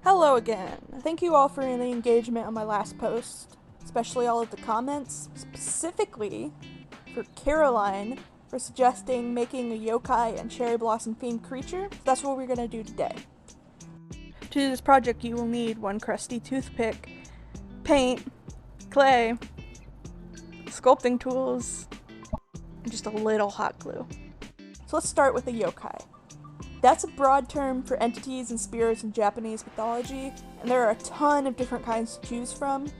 Hello again. Thank you all for the engagement on my last post, especially all of the comments, specifically for Caroline for suggesting making a yokai and cherry blossom themed creature. That's what we're going to do today. To do this project you will need one crusty toothpick, paint, clay, sculpting tools, and just a little hot glue. So let's start with a yokai. That's a broad term for entities and spirits in Japanese mythology, and there are a ton of different kinds to choose from.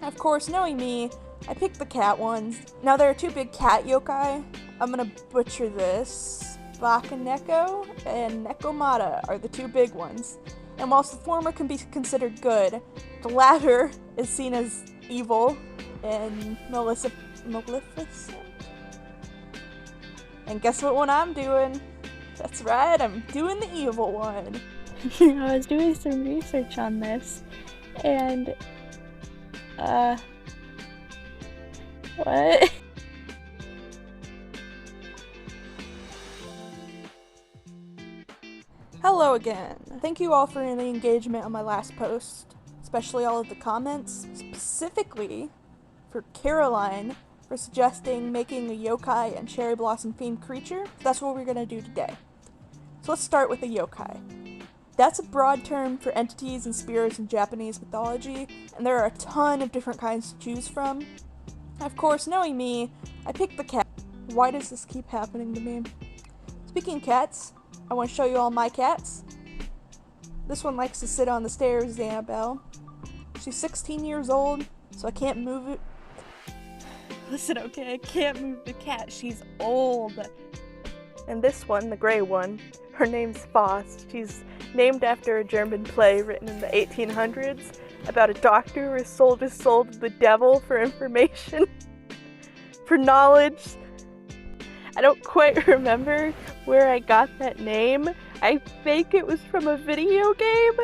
Of course, knowing me, I picked the cat ones. Now there are two big cat yokai. I'm gonna butcher this. Bakaneko and Nekomata are the two big ones. And whilst the former can be considered good, the latter is seen as evil and maleficent. And guess what one I'm doing? That's right, I'm doing the evil one. I was doing some research on this, and, what? Hello again. Thank you all for the engagement on my last post, especially all of the comments, specifically for Caroline for suggesting making a yokai and cherry blossom themed creature. That's what we're going to do today. So let's start with a yokai. That's a broad term for entities and spirits in Japanese mythology, and there are a ton of different kinds to choose from. Of course, knowing me, I picked the cat. Why does this keep happening to me? Speaking of cats, I want to show you all my cats. This one likes to sit on the stairs, Annabelle. She's 16 years old, so I can't move it. Listen, okay, I can't move the cat, she's old. And this one, the gray one, her name's Faust. She's named after a German play written in the 1800s about a doctor who sold his soul to the devil for information, for knowledge. I don't quite remember where I got that name. I think it was from a video game.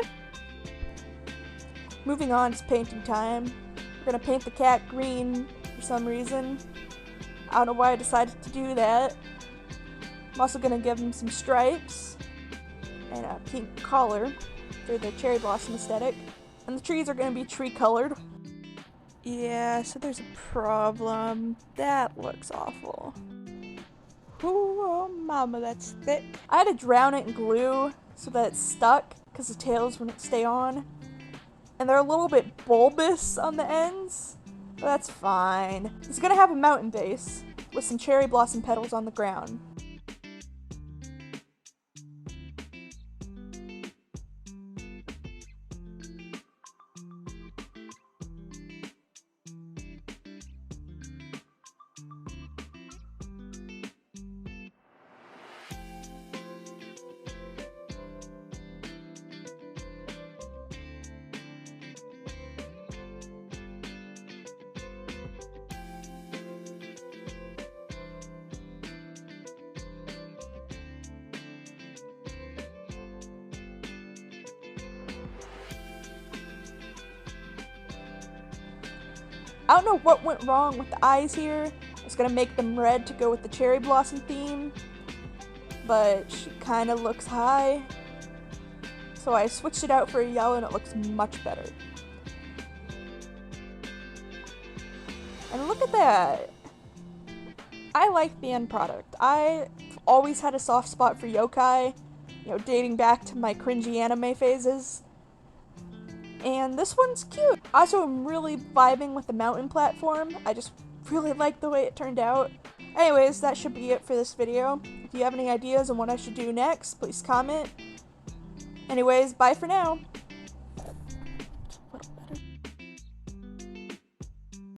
Moving on, it's painting time. We're gonna paint the cat green for some reason. I don't know why I decided to do that. I'm also gonna give him some stripes and a pink collar for the cherry blossom aesthetic. And the trees are gonna be tree colored. Yeah, so there's a problem. That looks awful. Ooh, oh mama, that's thick. I had to drown it in glue so that it's stuck because the tails wouldn't stay on. And they're a little bit bulbous on the ends, but that's fine. It's gonna have a mountain base with some cherry blossom petals on the ground. I don't know what went wrong with the eyes here. I was gonna make them red to go with the cherry blossom theme, but she kinda looks high. So I switched it out for a yellow and it looks much better. And look at that. I like the end product. I've always had a soft spot for yokai, dating back to my cringy anime phases. And this one's cute. Also, I'm really vibing with the mountain platform. I just really like the way it turned out. Anyways, that should be it for this video. If you have any ideas on what I should do next, please comment. Anyways, bye for now.